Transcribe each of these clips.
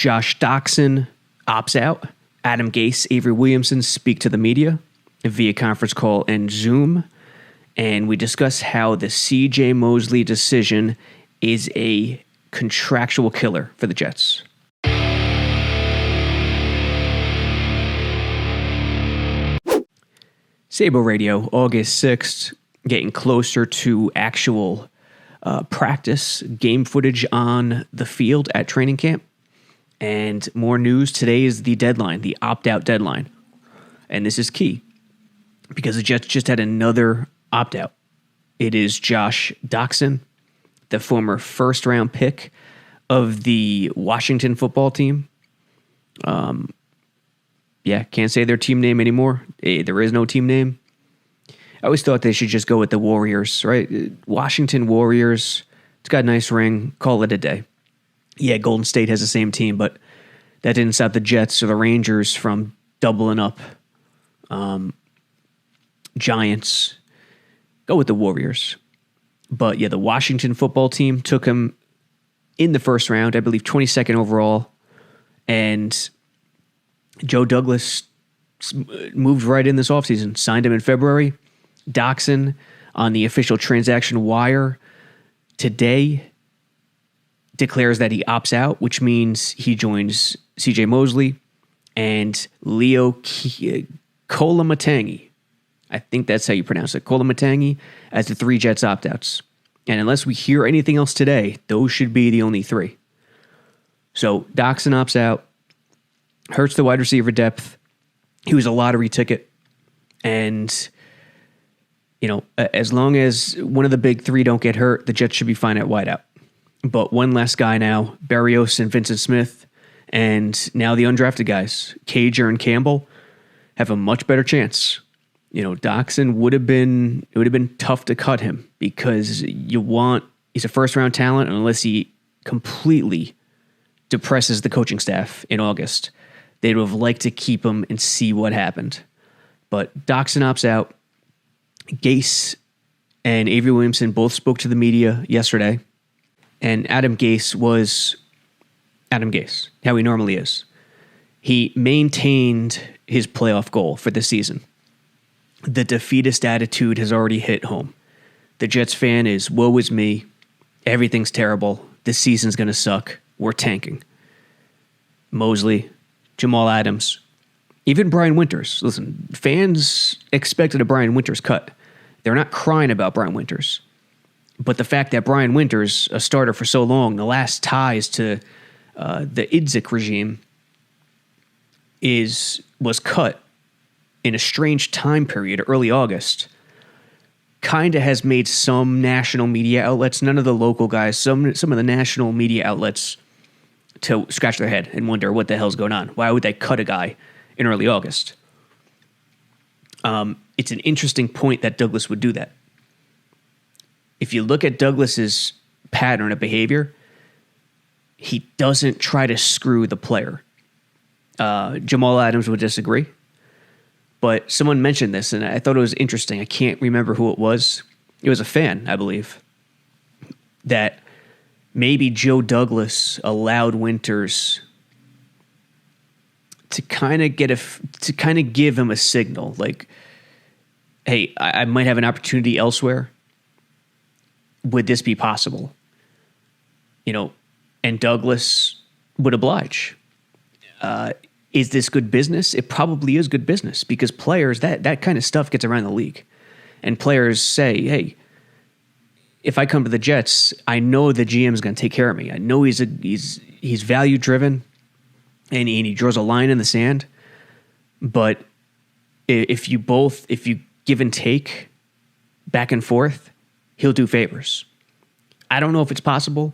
Josh Doctson opts out. Adam Gase, Avery Williamson speak to the media via conference call and Zoom. And we discuss how the C.J. Mosley decision is a contractual killer for the Jets. Sabo Radio, August 6th, getting closer to actual practice, game footage on the field at training camp. And more news, today is the deadline, the opt-out deadline. And this is key because the Jets just had another opt-out. It is Josh Doctson, the former first-round pick of the Washington football team. Can't say their team name anymore. There is no team name. I always thought they should just go with the Warriors, right? Washington Warriors. It's got a nice ring. Call it a day. Yeah, Golden State has the same team, but that didn't stop the Jets or the Rangers from doubling up. Giants. Go with the Warriors. But yeah, the Washington football team took him in the first round, I believe 22nd overall. And Joe Douglas moved right in this offseason, signed him in February. Doctson on the official transaction wire today declares that he opts out, which means he joins C.J. Mosley and Leo Kolomatangi. I think that's how you pronounce it. Kolomatangi as the three Jets opt-outs. And unless we hear anything else today, those should be the only three. So Doctson opts out. Hurts the wide receiver depth. He was a lottery ticket. And, as long as one of the big three don't get hurt, the Jets should be fine at wideout. But one less guy now, Berrios and Vincent Smith, and now the undrafted guys, Cager and Campbell, have a much better chance. Doctson would have been tough to cut him because he's a first round talent unless he completely depresses the coaching staff in August. They would have liked to keep him and see what happened. But Doctson opts out. Gase and Avery Williamson both spoke to the media yesterday. And Adam Gase was Adam Gase, how he normally is. He maintained his playoff goal for the season. The defeatist attitude has already hit home. The Jets fan is, woe is me. Everything's terrible. This season's going to suck. We're tanking. Mosley, Jamal Adams, even Brian Winters. Listen, fans expected a Brian Winters cut. They're not crying about Brian Winters. But the fact that Brian Winters, a starter for so long, the last ties to the Idzik regime, was cut in a strange time period, early August, kind of has made some national media outlets, none of the local guys, some of the national media outlets, to scratch their head and wonder what the hell's going on. Why would they cut a guy in early August? It's an interesting point that Douglas would do that. If you look at Douglas's pattern of behavior, he doesn't try to screw the player. Jamal Adams would disagree. But someone mentioned this, and I thought it was interesting. I can't remember who it was. It was a fan, I believe, that maybe Joe Douglas allowed Winters to kind of give him a signal, like, hey, I might have an opportunity elsewhere. Would this be possible? And Douglas would oblige. Is this good business? It probably is good business because players, that kind of stuff gets around the league. And players say, hey, if I come to the Jets, I know the GM's going to take care of me. I know he's value driven and he draws a line in the sand. But if you give and take back and forth, he'll do favors. I don't know if it's possible.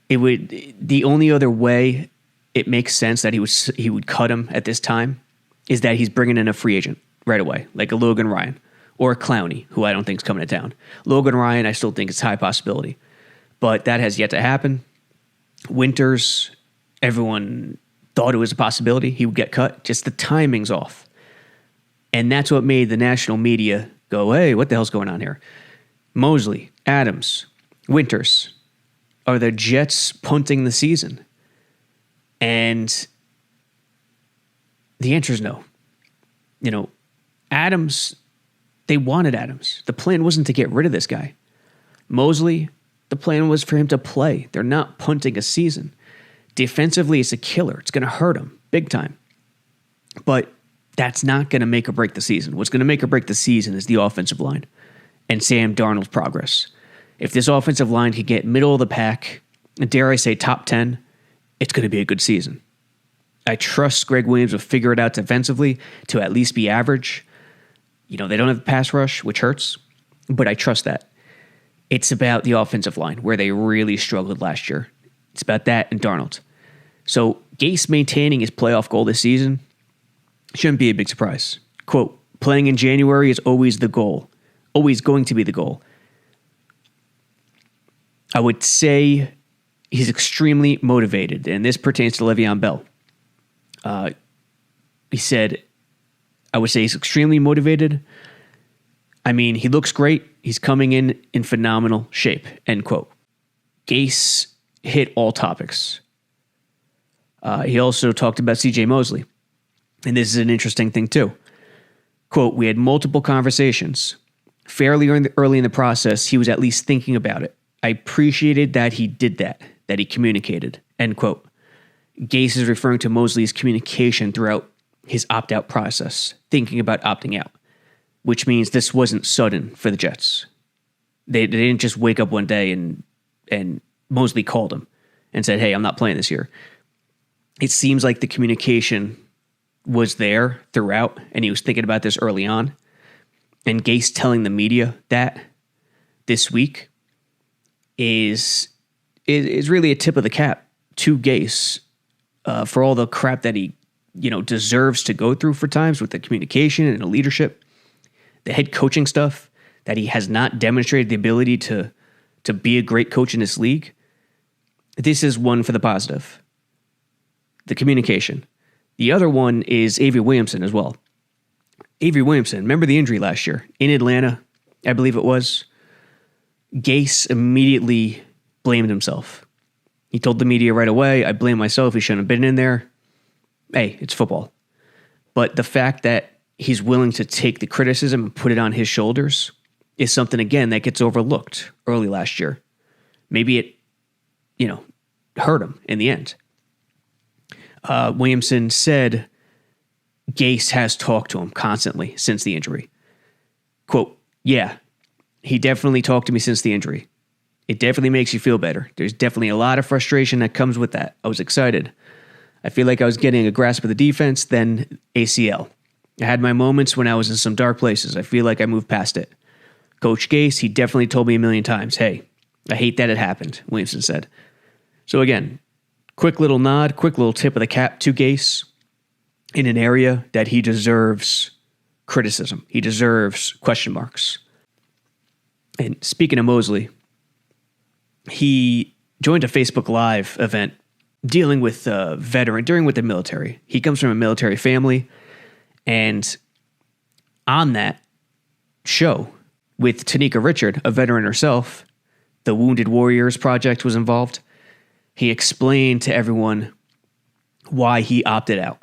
The only other way it makes sense that he would cut him at this time is that he's bringing in a free agent right away, like a Logan Ryan or a Clowney, who I don't think is coming to town. Logan Ryan, I still think it's a high possibility, but that has yet to happen. Winters, everyone thought it was a possibility he would get cut. Just the timing's off. And that's what made the national media go, hey, what the hell's going on here? Mosley, Adams, Winters. Are the Jets punting the season? And the answer is no. Adams, they wanted Adams. The plan wasn't to get rid of this guy. Mosley, the plan was for him to play. They're not punting a season. Defensively, it's a killer. It's going to hurt him big time. But that's not going to make or break the season. What's going to make or break the season is the offensive line and Sam Darnold's progress. If this offensive line can get middle of the pack, and dare I say top 10, it's going to be a good season. I trust Greg Williams will figure it out defensively to at least be average. They don't have the pass rush, which hurts, but I trust that. It's about the offensive line, where they really struggled last year. It's about that and Darnold. So Gase maintaining his playoff goal this season shouldn't be a big surprise. Quote, playing in January is always the goal, always going to be the goal. I would say he's extremely motivated, and this pertains to Le'Veon Bell. He said, I would say he's extremely motivated. I mean, he looks great. He's coming in phenomenal shape, end quote. Gase hit all topics. He also talked about C.J. Mosley. And this is an interesting thing too. Quote, we had multiple conversations. Fairly early in the process, he was at least thinking about it. I appreciated that he did that he communicated, end quote. Gase is referring to Mosley's communication throughout his opt-out process, thinking about opting out, which means this wasn't sudden for the Jets. They didn't just wake up one day and Mosley called him and said, hey, I'm not playing this year. It seems like the communication was there throughout, and he was thinking about this early on. And Gase telling the media that this week is really a tip of the cap to Gase for all the crap that he deserves to go through for times with the communication and the leadership, the head coaching stuff that he has not demonstrated the ability to be a great coach in this league. This is one for the positive. The communication. The other one is Avery Williamson as well. Avery Williamson, remember the injury last year in Atlanta, I believe it was? Gase immediately blamed himself. He told the media right away, I blame myself, he shouldn't have been in there. Hey, it's football. But the fact that he's willing to take the criticism and put it on his shoulders is something, again, that gets overlooked early last year. Maybe it, hurt him in the end. Williamson said Gase has talked to him constantly since the injury. Quote, yeah, he definitely talked to me since the injury. It definitely makes you feel better. There's definitely a lot of frustration that comes with that. I was excited. I feel like I was getting a grasp of the defense, then ACL. I had my moments when I was in some dark places. I feel like I moved past it. Coach Gase, he definitely told me a million times, hey, I hate that it happened, Williamson said. So again, quick little nod, quick little tip of the cap to Gase in an area that he deserves criticism. He deserves question marks. And speaking of Mosley, he joined a Facebook Live event dealing with during with the military. He comes from a military family, and on that show with Tanika Richard, a veteran herself, the Wounded Warriors Project was involved. He explained to everyone why he opted out.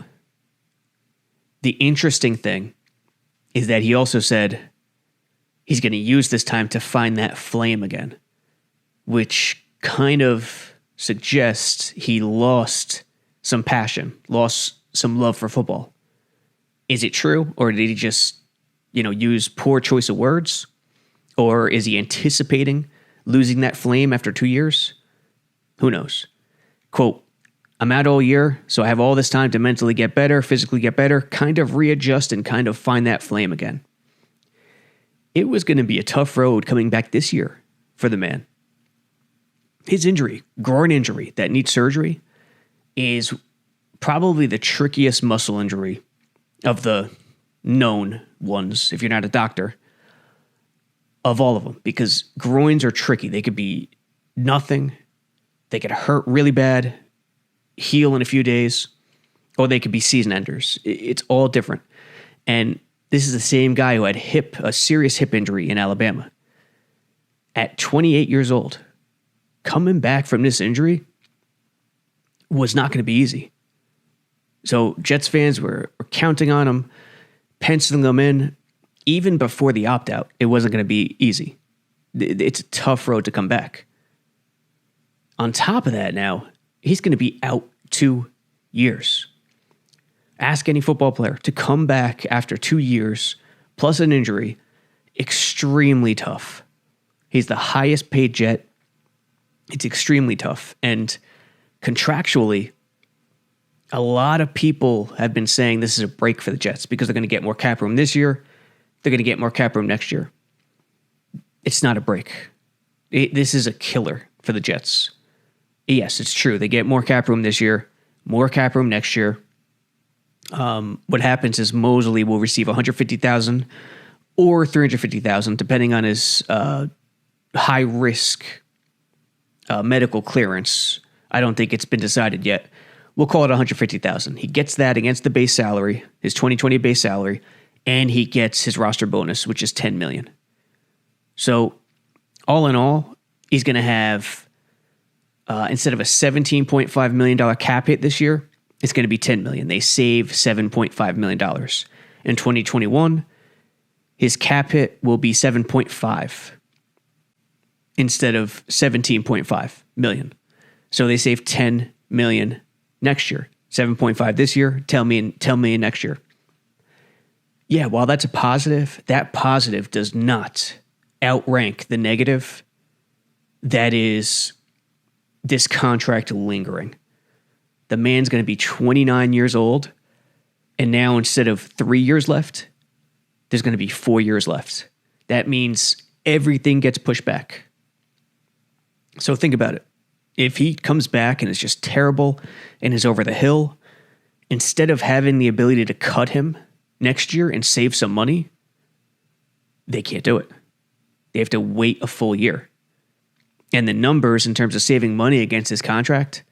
The interesting thing is that he also said he's going to use this time to find that flame again, which kind of suggests he lost some passion, lost some love for football. Is it true, or did he just, use poor choice of words? Or is he anticipating losing that flame after 2 years? Who knows? Quote, I'm out all year, so I have all this time to mentally get better, physically get better, kind of readjust and kind of find that flame again. It was going to be a tough road coming back this year for the man. His injury, groin injury that needs surgery, is probably the trickiest muscle injury of the known ones, if you're not a doctor, of all of them, because groins are tricky. They could be nothing. They could hurt really bad, heal in a few days, or they could be season enders. It's all different. And this is the same guy who had a serious hip injury in Alabama. At 28 years old, coming back from this injury was not going to be easy. So Jets fans were counting on him, penciling him in. Even before the opt-out, it wasn't going to be easy. It's a tough road to come back. On top of that now, he's going to be out 2 years. Ask any football player to come back after 2 years plus an injury. Extremely tough. He's the highest paid Jet. It's extremely tough. And contractually, a lot of people have been saying this is a break for the Jets because they're going to get more cap room this year. They're going to get more cap room next year. It's not a break. This is a killer for the Jets. Yes, it's true. They get more cap room this year, more cap room next year. What happens is Mosley will receive $150,000 or $350,000, depending on his high risk medical clearance. I don't think it's been decided yet. We'll call it $150,000. He gets that against the base salary, his 2020 base salary, and he gets his roster bonus, which is $10 million. So, all in all, he's going to have instead of a $17.5 million cap hit this year, it's going to be $10 million. They save $7.5 million. In 2021, his cap hit will be 7.5 instead of 17.5 million. So they save 10 million next year. 7.5 this year, 10 million next year. Yeah, while that's a positive, that positive does not outrank the negative that is this contract lingering. The man's going to be 29 years old, and now instead of 3 years left, there's going to be 4 years left. That means everything gets pushed back. So think about it. If he comes back and is just terrible and is over the hill, instead of having the ability to cut him next year and save some money, they can't do it. They have to wait a full year. And the numbers in terms of saving money against his contract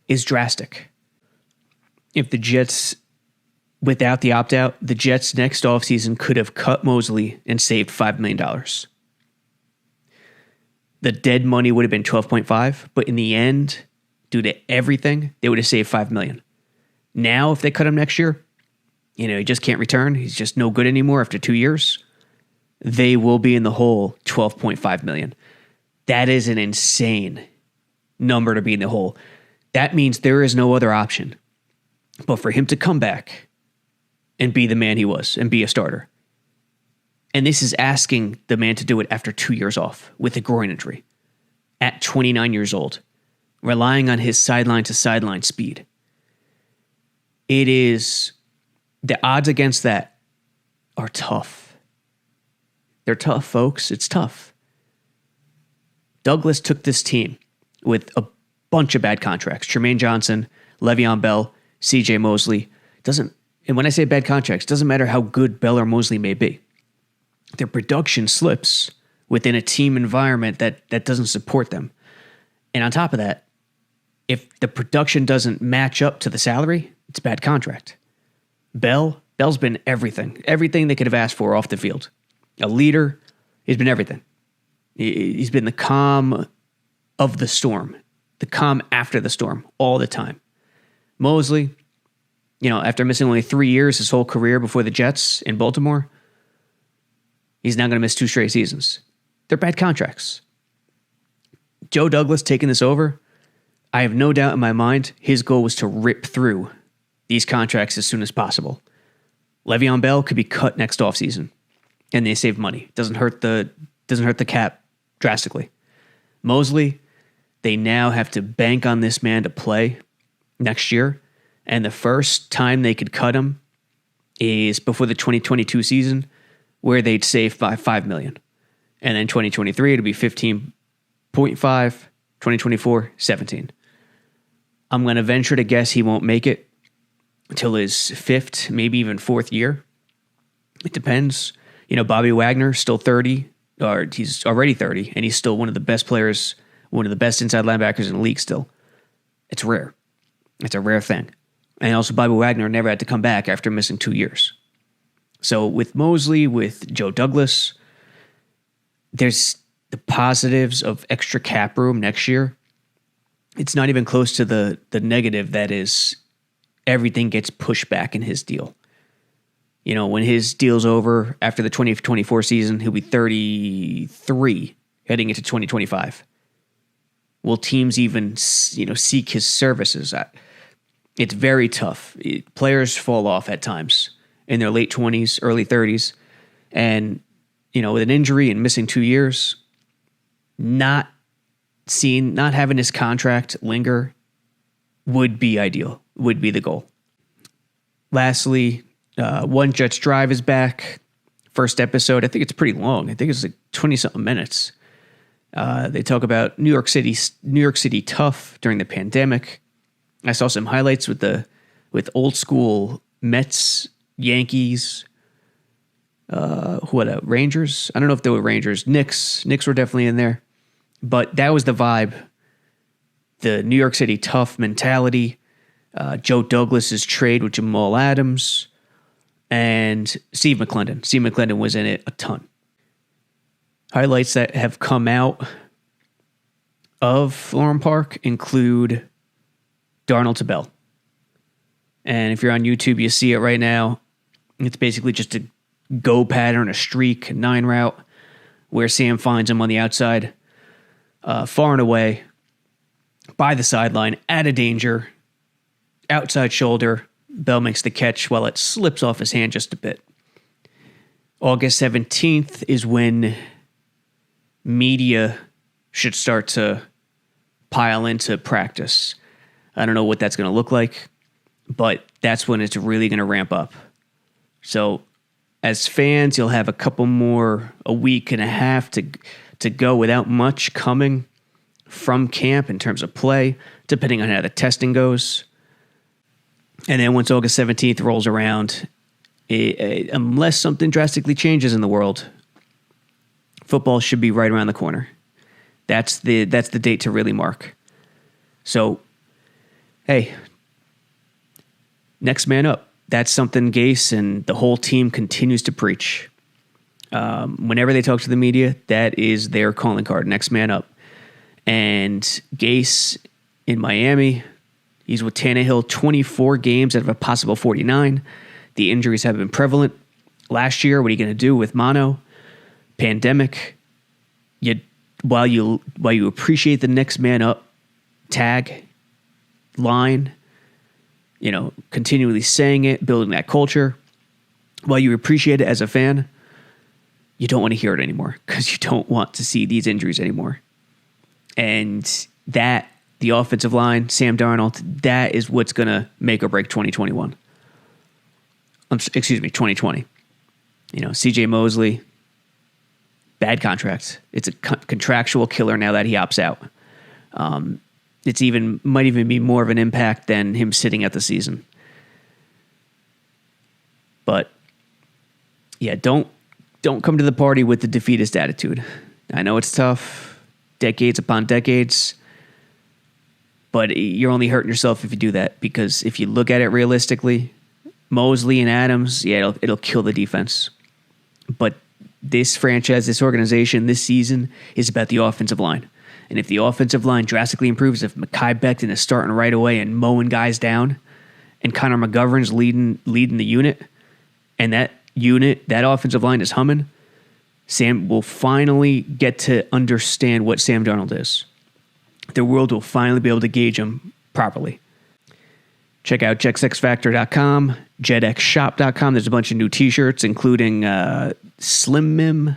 is drastic. If the Jets, without the opt-out, the Jets next offseason could have cut Mosley and saved $5 million. The dead money would have been 12.5, but in the end, due to everything, they would have saved $5 million. Now, if they cut him next year, he just can't return. He's just no good anymore after 2 years. They will be in the hole $12.5 million. That is an insane number to be in the hole. That means there is no other option but for him to come back and be the man he was and be a starter. And this is asking the man to do it after 2 years off with a groin injury at 29 years old, relying on his sideline to sideline speed. It is, the odds against that are tough. They're tough, folks. It's tough. Douglas took this team with a bunch of bad contracts. Tremaine Johnson, Le'Veon Bell, CJ Mosley. And when I say bad contracts, it doesn't matter how good Bell or Mosley may be. Their production slips within a team environment that doesn't support them. And on top of that, if the production doesn't match up to the salary, it's a bad contract. Bell's been everything they could have asked for off the field. A leader, he's been everything. He's been the calm of the storm, the calm after the storm all the time. Mosley, after missing only 3 years his whole career before the Jets in Baltimore, he's now going to miss 2 straight seasons. They're bad contracts. Joe Douglas taking this over, I have no doubt in my mind his goal was to rip through these contracts as soon as possible. Le'Veon Bell could be cut next offseason, and they save money. Doesn't hurt the cap drastically. Mosley, they now have to bank on this man to play next year, and the first time they could cut him is before the 2022 season, where they'd save by $5 million. And then 2023, it'll be 15.5, 2024, 17. I'm going to venture to guess he won't make it until his 5th, maybe even 4th year. It depends. Bobby Wagner, still 30, or he's already 30, and he's still one of the best players, one of the best inside linebackers in the league still. It's rare. It's a rare thing. And also Bobby Wagner never had to come back after missing 2 years. So with Mosley, with Joe Douglas, there's the positives of extra cap room next year. It's not even close to the negative that is everything gets pushed back in his deal. You know, when his deal's over after the 2024 season, he'll be 33 heading into 2025. Will teams even, seek his services? It's very tough. Players fall off at times in their late 20s, early 30s. And, with an injury and missing 2 years, not having his contract linger would be ideal, would be the goal. Lastly, One Jets Drive is back. First episode, I think it's pretty long. I think it's like 20-something minutes. They talk about New York City tough during the pandemic. I saw some highlights with old school Mets, Yankees, Rangers? I don't know if they were Rangers. Knicks were definitely in there. But that was the vibe. The New York City tough mentality. Joe Douglas's trade with Jamal Adams. And Steve McClendon. Steve McClendon was in it a ton. Highlights that have come out of Florham Park include Darnold to Bell. And if you're on YouTube, you see it right now. It's basically just a go pattern, a streak, a 9 route, where Sam finds him on the outside, far and away, by the sideline, out of danger, outside shoulder. Bell makes the catch while it slips off his hand just a bit. August 17th is when media should start to pile into practice. I don't know what that's going to look like, but that's when it's really going to ramp up. So as fans, you'll have a week and a half to go without much coming from camp in terms of play, depending on how the testing goes. And then once August 17th rolls around, unless something drastically changes in the world, football should be right around the corner. That's the date to really mark. So, hey, next man up. That's something Gase and the whole team continues to preach. Whenever they talk to the media, that is their calling card, next man up. And Gase in Miami, he's with Tannehill 24 games out of a possible 49. The injuries have been prevalent. Last year, what are you going to do with mono? Pandemic. While you appreciate the next man up tag line, continually saying it, building that culture, while you appreciate it as a fan, you don't want to hear it anymore because you don't want to see these injuries anymore. And the offensive line, Sam Darnold, that is what's going to make or break 2021. 2020. CJ Mosley, bad contract. It's a contractual killer now that he opts out. Might even be more of an impact than him sitting at the season. But yeah, don't come to the party with the defeatist attitude. I know it's tough, decades upon decades, but you're only hurting yourself if you do that, because if you look at it realistically, Mosley and Adams, it'll kill the defense. But this franchise, this organization, this season is about the offensive line. And if the offensive line drastically improves, if Mekhi Becton is starting right away and mowing guys down, and Connor McGovern's leading the unit, and that offensive line is humming, Sam will finally get to understand what Sam Darnold is. The world will finally be able to gauge him properly. Check out JetsXFactor.com, JetXShop.com. There's a bunch of new t-shirts, including Slim Mim.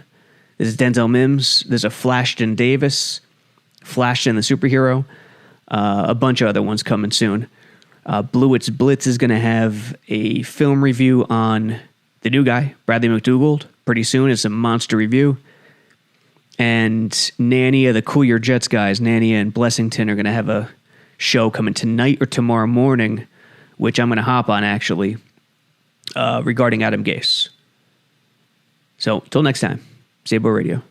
There's Denzel Mims. There's a Flashton Davis, Flashton the superhero. A bunch of other ones coming soon. Blewitz Blitz is going to have a film review on the new guy, Bradley McDougald, pretty soon. It's a monster review. And Nania, the Cool Your Jets guys, Nania and Blessington, are going to have a show coming tonight or tomorrow morning, which I'm going to hop on, actually, regarding Adam Gase. So, till next time, Sabo Radio.